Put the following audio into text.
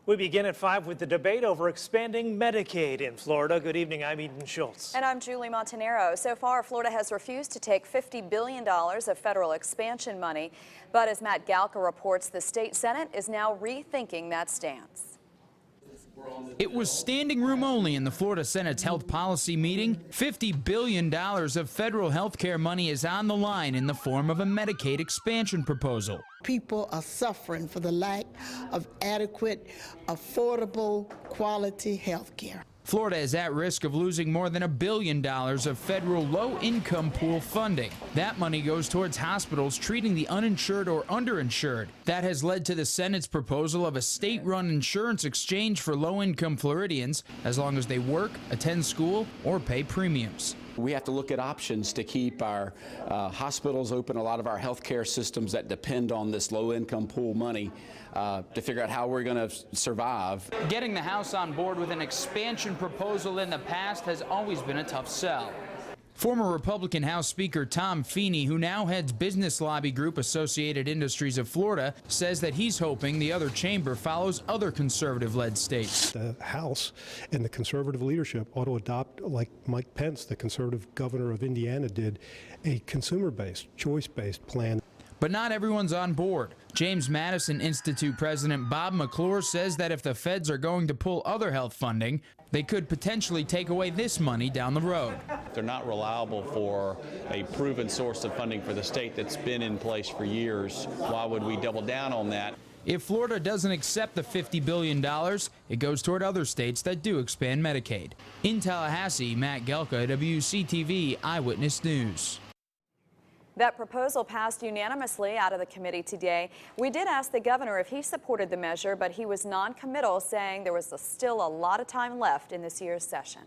We begin at 5 with the debate over expanding Medicaid in Florida. Good evening, I'm Eden Schultz. And I'm Julie Montanaro. So far, Florida has refused to take $50 billion of federal expansion money. But as Matt Galka reports, the state Senate is now rethinking that stance. It was standing room only in the Florida Senate's health policy meeting. $50 billion of federal health care money is on the line in the form of a Medicaid expansion proposal. People are suffering for the lack of adequate, affordable, quality health care. Florida is at risk of losing more than $1 billion of federal low-income pool funding. That money goes towards hospitals treating the uninsured or underinsured. That has led to the Senate's proposal of a state-run insurance exchange for low-income Floridians as long as they work, attend school, or pay premiums. We have to look at options to keep our hospitals open, a lot of our healthcare systems that depend on this low-income pool money, to figure out how we're going to survive. Getting the House on board with an expansion proposal in the past has always been a tough sell. Former Republican House Speaker Tom Feeney, who now heads business lobby group Associated Industries of Florida, says that he's hoping the other chamber follows other conservative-led states. The House and the conservative leadership ought to adopt, like Mike Pence, the conservative governor of Indiana, did, a consumer-based, choice-based plan. But not everyone's on board. James Madison Institute President Bob McClure says that if the feds are going to pull other health funding, they could potentially take away this money down the road. They're not reliable for a proven source of funding for the state that's been in place for years. Why would we double down on that? If Florida doesn't accept the $50 billion, it goes toward other states that do expand Medicaid. In Tallahassee, Matt Galka, WCTV Eyewitness News. That proposal passed unanimously out of the committee today. We did ask the governor if he supported the measure, but he was non-committal, saying there was still a lot of time left in this year's session.